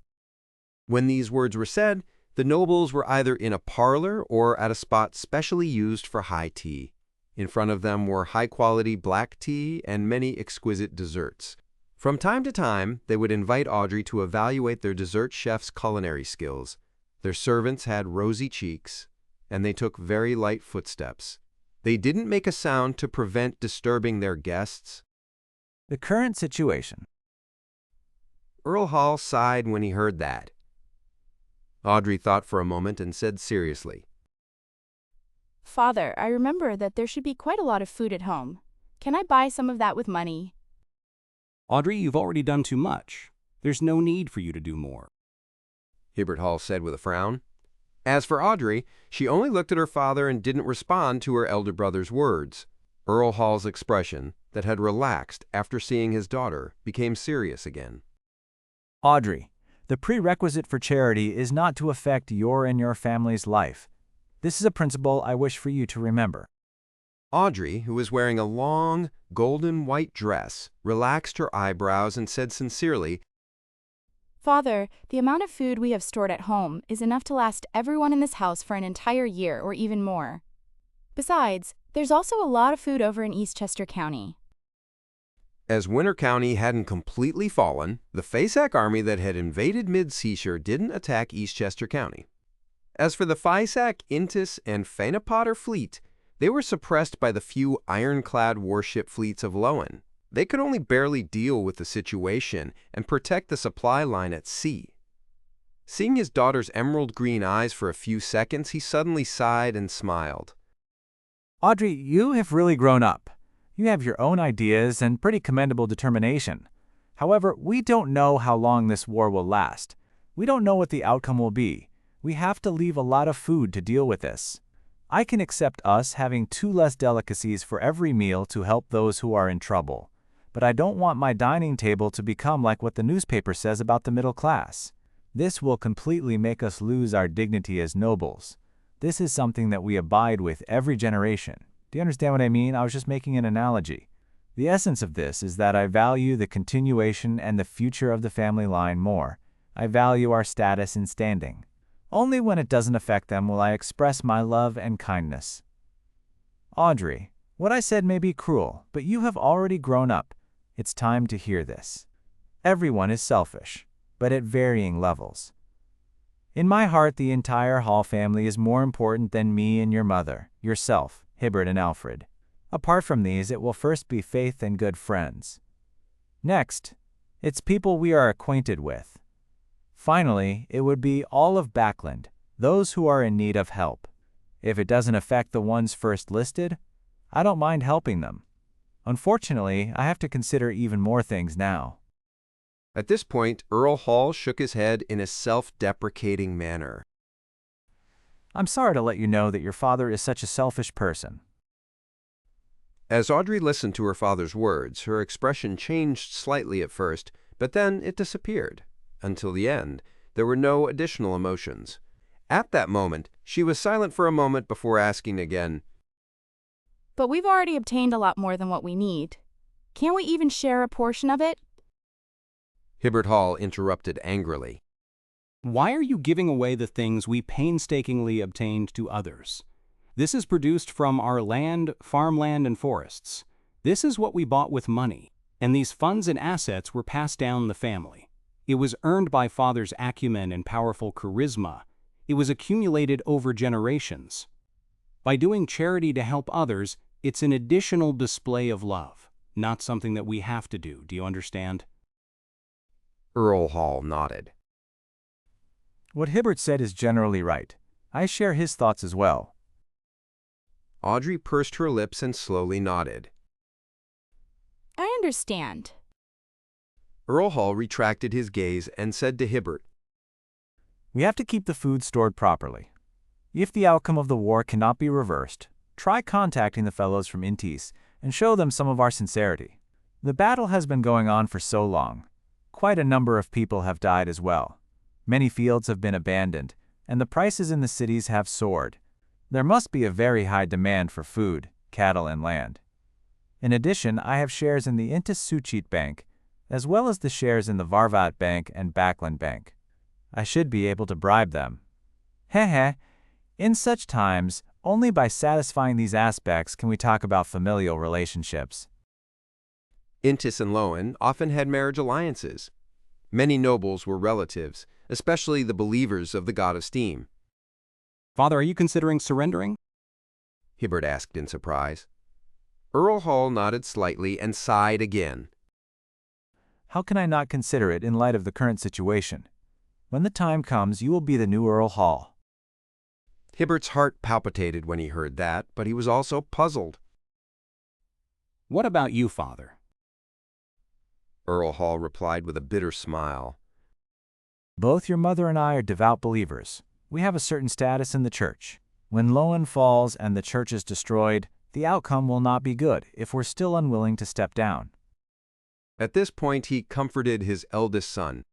When these words were said, the nobles were either in a parlor or at a spot specially used for high tea. In front of them were high-quality black tea and many exquisite desserts. From time to time, they would invite Audrey to evaluate their dessert chef's culinary skills. Their servants had rosy cheeks, and they took very light footsteps. They didn't make a sound to prevent disturbing their guests. The current situation. Earl Hall sighed when he heard that. Audrey thought for a moment and said seriously, Father, I remember that there should be quite a lot of food at home. Can I buy some of that with money? Audrey, you've already done too much. There's no need for you to do more. Hibbert Hall said with a frown. As for Audrey, she only looked at her father and didn't respond to her elder brother's words. Earl Hall's expression, that had relaxed after seeing his daughter, became serious again. Audrey, the prerequisite for charity is not to affect your and your family's life. This is a principle I wish for you to remember. Audrey, who was wearing a long, golden white dress, relaxed her eyebrows and said sincerely, Father, the amount of food we have stored at home is enough to last everyone in this house for an entire year or even more. Besides, there's also a lot of food over in Eastchester County. As Winter County hadn't completely fallen, the Fasak army that had invaded Mid-Seashire didn't attack Eastchester County. As for the Fysak, Intis, and Fanapotter fleet, they were suppressed by the few ironclad warship fleets of Lowen. They could only barely deal with the situation and protect the supply line at sea. Seeing his daughter's emerald green eyes for a few seconds, he suddenly sighed and smiled. Audrey, you have really grown up. You have your own ideas and pretty commendable determination. However, we don't know how long this war will last. We don't know what the outcome will be. We have to leave a lot of food to deal with this. I can accept us having 2 less delicacies for every meal to help those who are in trouble. But I don't want my dining table to become like what the newspaper says about the middle class. This will completely make us lose our dignity as nobles. This is something that we abide with every generation. Do you understand what I mean? I was just making an analogy. The essence of this is that I value the continuation and the future of the family line more. I value our status in standing. Only when it doesn't affect them will I express my love and kindness. Audrey, what I said may be cruel, but you have already grown up. It's time to hear this. Everyone is selfish, but at varying levels. In my heart, the entire Hall family is more important than me and your mother, yourself, Hibbert and Alfred. Apart from these, it will first be Faith and good friends. Next, it's people we are acquainted with. Finally, it would be all of Backland, those who are in need of help. If it doesn't affect the ones first listed, I don't mind helping them. Unfortunately, I have to consider even more things now. At this point, Earl Hall shook his head in a self-deprecating manner. I'm sorry to let you know that your father is such a selfish person. As Audrey listened to her father's words, her expression changed slightly at first, but then it disappeared. Until the end, there were no additional emotions. At that moment, she was silent for a moment before asking again, But we've already obtained a lot more than what we need. Can't we even share a portion of it? Hibbert Hall interrupted angrily. Why are you giving away the things we painstakingly obtained to others? This is produced from our land, farmland, and forests. This is what we bought with money, and these funds and assets were passed down the family. It was earned by Father's acumen and powerful charisma. It was accumulated over generations. By doing charity to help others, it's an additional display of love, not something that we have to do. Do you understand? Earl Hall nodded. What Hibbert said is generally right. I share his thoughts as well. Audrey pursed her lips and slowly nodded. I understand. Earl Hall retracted his gaze and said to Hibbert, We have to keep the food stored properly. If the outcome of the war cannot be reversed, try contacting the fellows from Intis and show them some of our sincerity. The battle has been going on for so long. Quite a number of people have died as well. Many fields have been abandoned, and the prices in the cities have soared. There must be a very high demand for food, cattle, and land. In addition, I have shares in the Intis Suchit Bank, as well as the shares in the Varvat Bank and Backland Bank. I should be able to bribe them. Heh. In such times, only by satisfying these aspects can we talk about familial relationships. Intis and Lowen often had marriage alliances. Many nobles were relatives, especially the believers of the god of steam. Father, are you considering surrendering? Hibbert asked in surprise. Earl Hall nodded slightly and sighed again. How can I not consider it in light of the current situation? When the time comes, you will be the new Earl Hall. Hibbert's heart palpitated when he heard that, but he was also puzzled. What about you, Father? Earl Hall replied with a bitter smile. Both your mother and I are devout believers. We have a certain status in the church. When Lowen falls and the church is destroyed, the outcome will not be good if we're still unwilling to step down. At this point, he comforted his eldest son.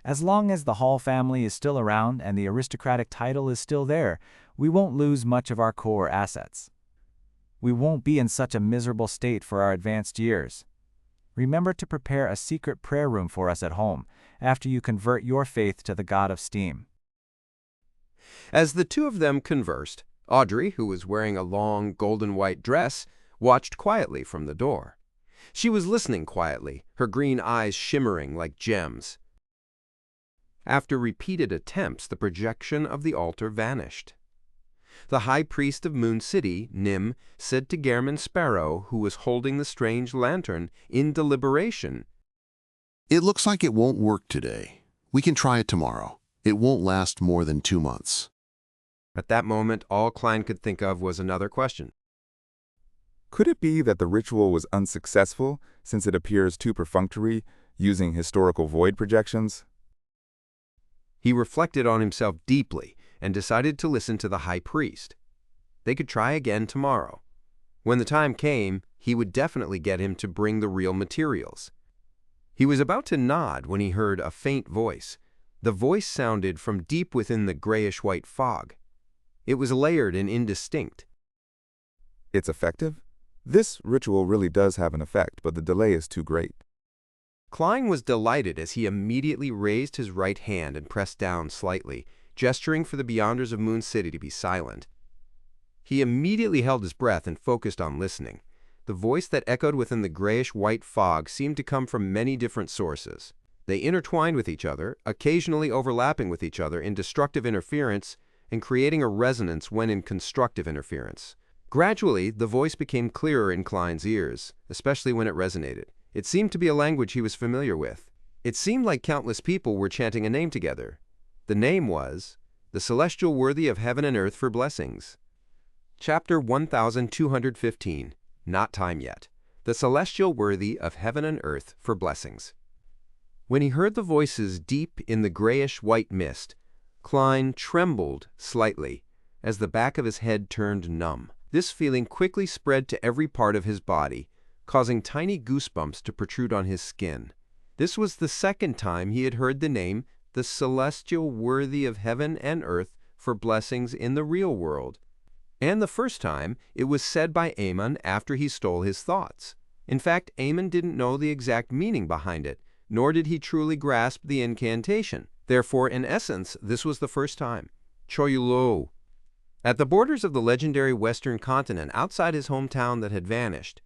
As long as the Hall family is still around and the aristocratic title is still there, we won't lose much of our core assets. We won't be in such a miserable state for our advanced years. Remember to prepare a secret prayer room for us at home after you convert your faith to the god of steam. As the two of them conversed, Audrey, who was wearing a long golden-white dress, watched quietly from the door. She was listening quietly, her green eyes shimmering like gems. After repeated attempts, the projection of the altar vanished. The high priest of Moon City, Nim, said to Gairman Sparrow, who was holding the strange lantern, in deliberation, It looks like it won't work today. We can try it tomorrow. It won't last more than 2 months. At that moment, all Klein could think of was another question. Could it be that the ritual was unsuccessful since it appears too perfunctory, using historical void projections? He reflected on himself deeply and decided to listen to the high priest. They could try again tomorrow. When the time came, he would definitely get him to bring the real materials. He was about to nod when he heard a faint voice. The voice sounded from deep within the grayish-white fog. It was layered and indistinct. It's effective? This ritual really does have an effect, but the delay is too great. Klein was delighted as he immediately raised his right hand and pressed down slightly, gesturing for the Beyonders of Moon City to be silent. He immediately held his breath and focused on listening. The voice that echoed within the grayish-white fog seemed to come from many different sources. They intertwined with each other, occasionally overlapping with each other in destructive interference and creating a resonance when in constructive interference. Gradually, the voice became clearer in Klein's ears, especially when it resonated. It seemed to be a language he was familiar with. It seemed like countless people were chanting a name together. The name was, "The Celestial Worthy of Heaven and Earth for Blessings." Chapter 1215. Not Time Yet. The Celestial Worthy of Heaven and Earth for Blessings. When he heard the voices deep in the grayish-white mist, Klein trembled slightly as the back of his head turned numb. This feeling quickly spread to every part of his body, causing tiny goosebumps to protrude on his skin. This was the second time he had heard the name, the Celestial Worthy of Heaven and Earth for Blessings in the real world. And the first time, it was said by Amon after he stole his thoughts. In fact, Amon didn't know the exact meaning behind it, nor did he truly grasp the incantation. Therefore, in essence, this was the first time. Choyulo. At the borders of the legendary Western continent outside his hometown that had vanished,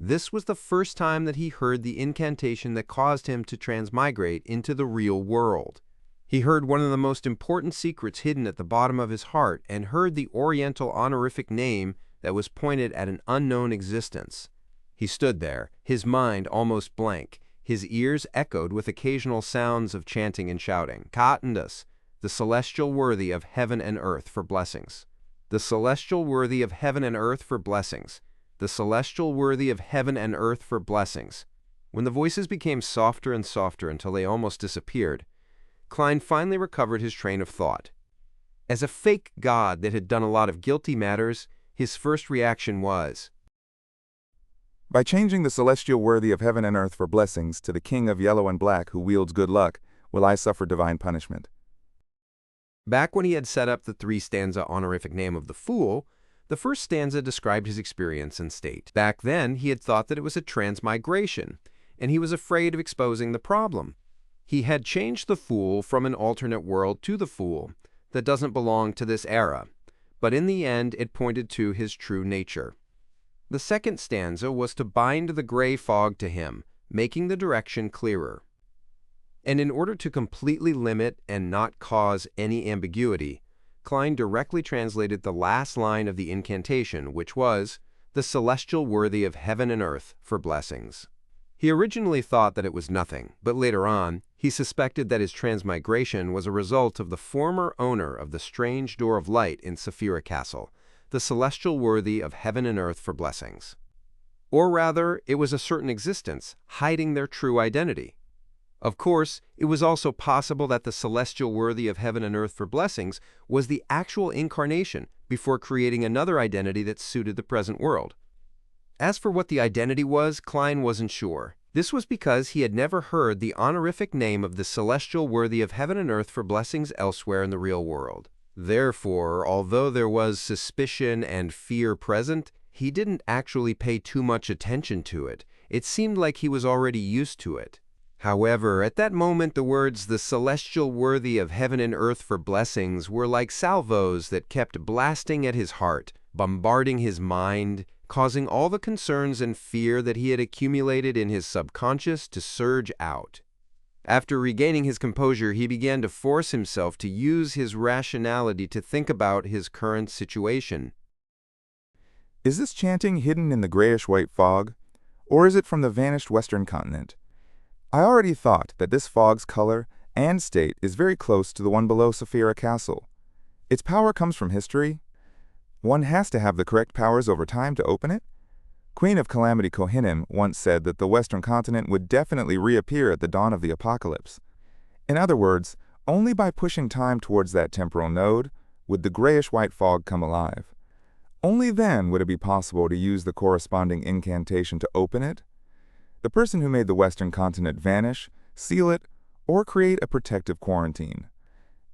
this was the first time that he heard the incantation that caused him to transmigrate into the real world. He heard one of the most important secrets hidden at the bottom of his heart and heard the Oriental honorific name that was pointed at an unknown existence. He stood there, his mind almost blank, his ears echoed with occasional sounds of chanting and shouting. Katandas, the Celestial Worthy of Heaven and Earth for Blessings. The Celestial Worthy of Heaven and Earth for Blessings. The Celestial Worthy of Heaven and Earth for Blessings. When the voices became softer and softer until they almost disappeared, Klein finally recovered his train of thought. As a fake god that had done a lot of guilty matters, his first reaction was, By changing the Celestial Worthy of Heaven and Earth for Blessings to the King of Yellow and Black who wields good luck, will I suffer divine punishment. Back when he had set up the three-stanza honorific name of the Fool, the first stanza described his experience and state. Back then, he had thought that it was a transmigration, and he was afraid of exposing the problem. He had changed the Fool from an alternate world to the Fool that doesn't belong to this era, but in the end it pointed to his true nature. The second stanza was to bind the gray fog to him, making the direction clearer. And in order to completely limit and not cause any ambiguity, Klein directly translated the last line of the incantation, which was, "The Celestial Worthy of Heaven and Earth for Blessings." He originally thought that it was nothing, but later on, he suspected that his transmigration was a result of the former owner of the strange Door of Light in Saphira Castle, the Celestial Worthy of Heaven and Earth for Blessings. Or rather, it was a certain existence, hiding their true identity. Of course, it was also possible that the Celestial Worthy of Heaven and Earth for Blessings was the actual incarnation before creating another identity that suited the present world. As for what the identity was, Klein wasn't sure. This was because he had never heard the honorific name of the Celestial Worthy of Heaven and Earth for Blessings elsewhere in the real world. Therefore, although there was suspicion and fear present, he didn't actually pay too much attention to it. It seemed like he was already used to it. However, at that moment the words, "the Celestial Worthy of Heaven and Earth for Blessings," were like salvos that kept blasting at his heart, bombarding his mind, causing all the concerns and fear that he had accumulated in his subconscious to surge out. After regaining his composure, he began to force himself to use his rationality to think about his current situation. Is this chanting hidden in the grayish-white fog, or is it from the vanished Western continent? I already thought that this fog's color and state is very close to the one below Saphira Castle. Its power comes from history. One has to have the correct powers over time to open it. Queen of Calamity Kohinim once said that the Western continent would definitely reappear at the dawn of the apocalypse. In other words, only by pushing time towards that temporal node would the grayish-white fog come alive. Only then would it be possible to use the corresponding incantation to open it. The person who made the Western continent vanish, seal it, or create a protective quarantine.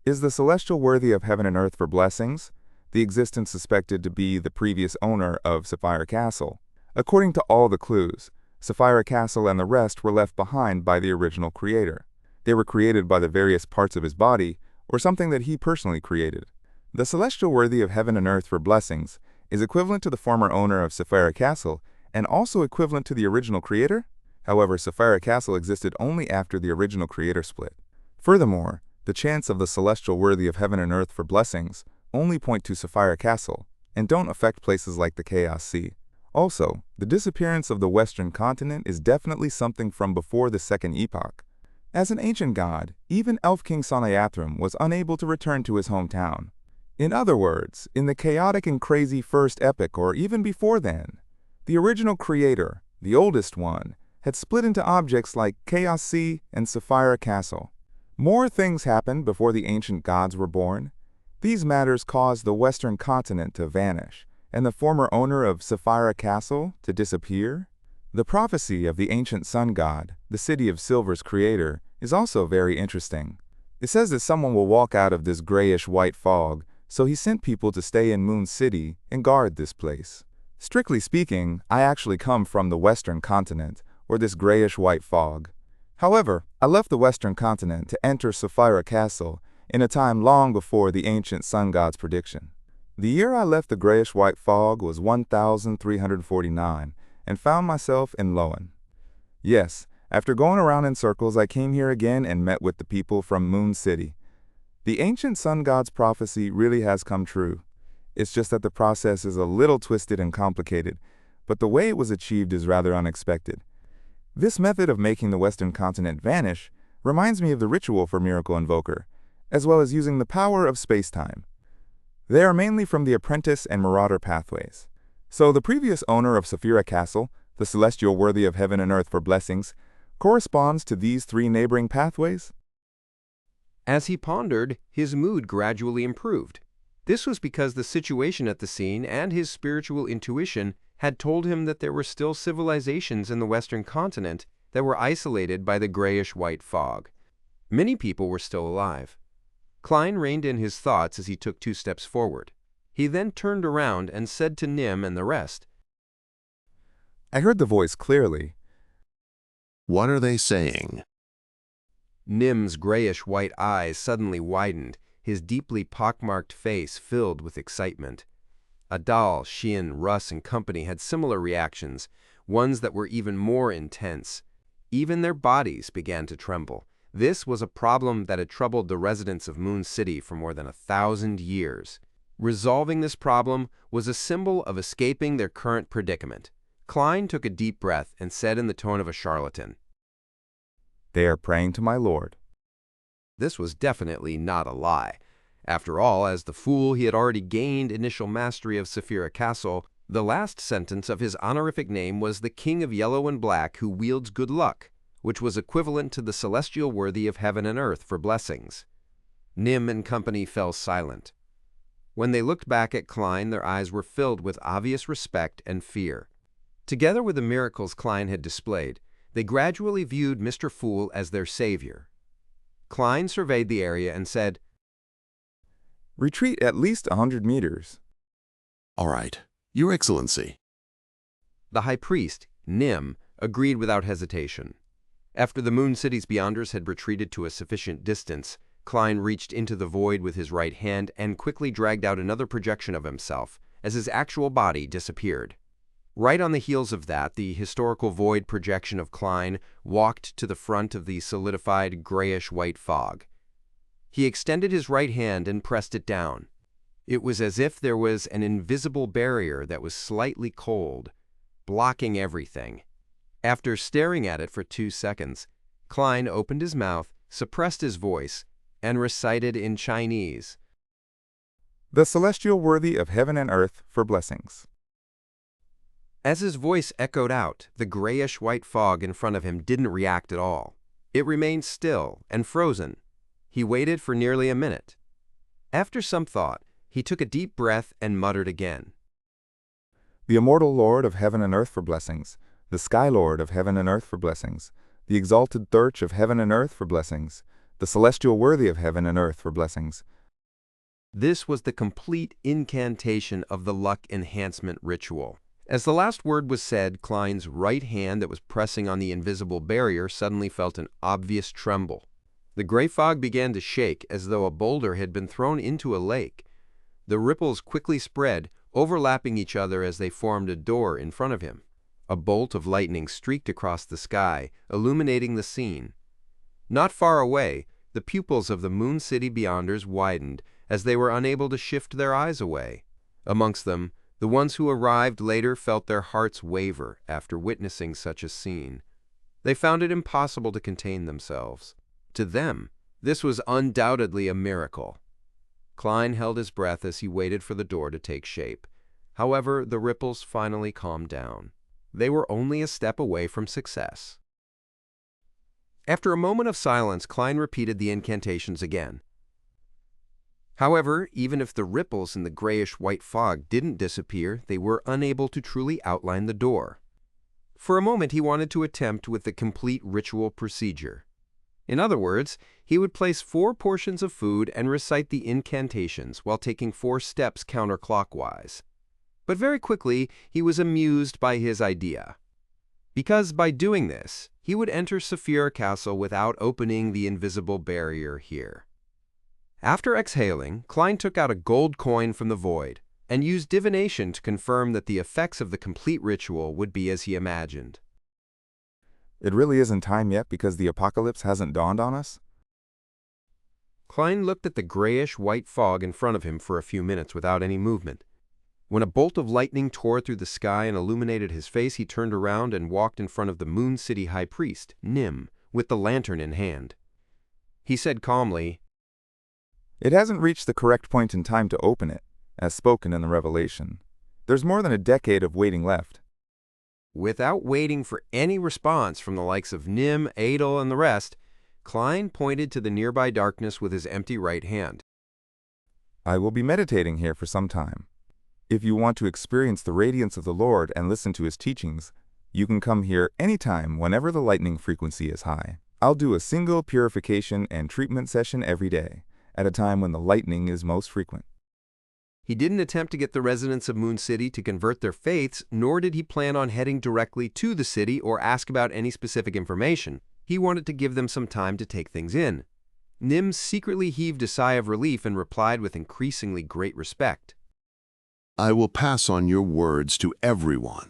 Is the Celestial Worthy of Heaven and Earth for Blessings, the existence suspected to be the previous owner of Saphira Castle? According to all the clues, Sapphire Castle and the rest were left behind by the original creator. They were created by the various parts of his body, or something that he personally created. The celestial worthy of heaven and earth for blessings is equivalent to the former owner of Sapphire Castle and also equivalent to the original creator. However, Sapphire Castle existed only after the original creator split. Furthermore, the chants of the celestial worthy of heaven and earth for blessings only point to Sapphire Castle and don't affect places like the Chaos Sea. Also, the disappearance of the Western continent is definitely something from before the Second Epoch. As an ancient god, even Elf King Sanayathram was unable to return to his hometown. In other words, in the chaotic and crazy First Epoch or even before then, the original creator, the oldest one, had split into objects like Chaos Sea and Sapphire Castle. More things happened before the ancient gods were born. These matters caused the Western continent to vanish, and the former owner of Sapphire Castle to disappear. The prophecy of the ancient sun god, the City of Silver's creator, is also very interesting. It says that someone will walk out of this grayish-white fog, so he sent people to stay in Moon City and guard this place. Strictly speaking, I actually come from the Western continent, or this grayish-white fog. However, I left the Western continent to enter Sapphire Castle in a time long before the ancient sun god's prediction. The year I left the grayish-white fog was 1349 and found myself in Loan. Yes, after going around in circles, I came here again and met with the people from Moon City. The ancient sun god's prophecy really has come true. It's just that the process is a little twisted and complicated, but the way it was achieved is rather unexpected. This method of making the Western continent vanish reminds me of the ritual for Miracle Invoker, as well as using the power of space-time. They are mainly from the Apprentice and Marauder pathways. So the previous owner of Sapphire Castle, the celestial worthy of heaven and earth for blessings, corresponds to these three neighboring pathways? As he pondered, his mood gradually improved. This was because the situation at the scene and his spiritual intuition had told him that there were still civilizations in the Western continent that were isolated by the grayish-white fog. Many people were still alive. Klein reined in his thoughts as he took 2 steps forward. He then turned around and said to Nim and the rest, I heard the voice clearly. What are they saying? Nim's grayish-white eyes suddenly widened, his deeply pockmarked face filled with excitement. Adal, Shin, Russ, and company had similar reactions, ones that were even more intense. Even their bodies began to tremble. This was a problem that had troubled the residents of Moon City for more than 1,000 years. Resolving this problem was a symbol of escaping their current predicament. Klein took a deep breath and said in the tone of a charlatan, They are praying to my Lord. This was definitely not a lie. After all, as the fool, he had already gained initial mastery of Sapphire Castle. The last sentence of his honorific name was the King of Yellow and Black who wields good luck, which was equivalent to the celestial worthy of heaven and earth for blessings. Nim and company fell silent. When they looked back at Klein, their eyes were filled with obvious respect and fear. Together with the miracles Klein had displayed, they gradually viewed Mr. Fool as their savior. Klein surveyed the area and said, Retreat at least 100 meters. All right, Your Excellency. The high priest, Nim, agreed without hesitation. After the Moon City's Beyonders had retreated to a sufficient distance, Klein reached into the void with his right hand and quickly dragged out another projection of himself as his actual body disappeared. Right on the heels of that, the historical void projection of Klein walked to the front of the solidified grayish-white fog. He extended his right hand and pressed it down. It was as if there was an invisible barrier that was slightly cold, blocking everything. After staring at it for 2 seconds, Klein opened his mouth, suppressed his voice, and recited in Chinese, The celestial worthy of heaven and earth for blessings. As his voice echoed out, the grayish-white fog in front of him didn't react at all. It remained still and frozen. He waited for nearly a minute. After some thought, he took a deep breath and muttered again, The immortal Lord of heaven and earth for blessings, the Sky Lord of heaven and earth for blessings, the exalted Thirch of heaven and earth for blessings, the celestial worthy of heaven and earth for blessings. This was the complete incantation of the luck enhancement ritual. As the last word was said, Klein's right hand that was pressing on the invisible barrier suddenly felt an obvious tremble. The gray fog began to shake as though a boulder had been thrown into a lake. The ripples quickly spread, overlapping each other as they formed a door in front of him. A bolt of lightning streaked across the sky, illuminating the scene. Not far away, the pupils of the Moon City Beyonders widened as they were unable to shift their eyes away. Amongst them, the ones who arrived later felt their hearts waver after witnessing such a scene. They found it impossible to contain themselves. To them, this was undoubtedly a miracle. Klein held his breath as he waited for the door to take shape. However, the ripples finally calmed down. They were only a step away from success. After a moment of silence, Klein repeated the incantations again. However, even if the ripples in the grayish-white fog didn't disappear, they were unable to truly outline the door. For a moment, he wanted to attempt with the complete ritual procedure. In other words, he would place 4 portions of food and recite the incantations while taking 4 steps counterclockwise. But very quickly, he was amused by his idea. Because by doing this, he would enter Saphira Castle without opening the invisible barrier here. After exhaling, Klein took out a gold coin from the void and used divination to confirm that the effects of the complete ritual would be as he imagined. It really isn't time yet because the apocalypse hasn't dawned on us? Klein looked at the grayish-white fog in front of him for a few minutes without any movement. When a bolt of lightning tore through the sky and illuminated his face, he turned around and walked in front of the Moon City High Priest, Nim, with the lantern in hand. He said calmly, It hasn't reached the correct point in time to open it, as spoken in the Revelation. There's more than a decade of waiting left. Without waiting for any response from the likes of Nim, Adel, and the rest, Klein pointed to the nearby darkness with his empty right hand. I will be meditating here for some time. If you want to experience the radiance of the Lord and listen to his teachings, you can come here anytime whenever the lightning frequency is high. I'll do a single purification and treatment session every day, at a time when the lightning is most frequent. He didn't attempt to get the residents of Moon City to convert their faiths, nor did he plan on heading directly to the city or ask about any specific information. He wanted to give them some time to take things in. Nim secretly heaved a sigh of relief and replied with increasingly great respect. I will pass on your words to everyone.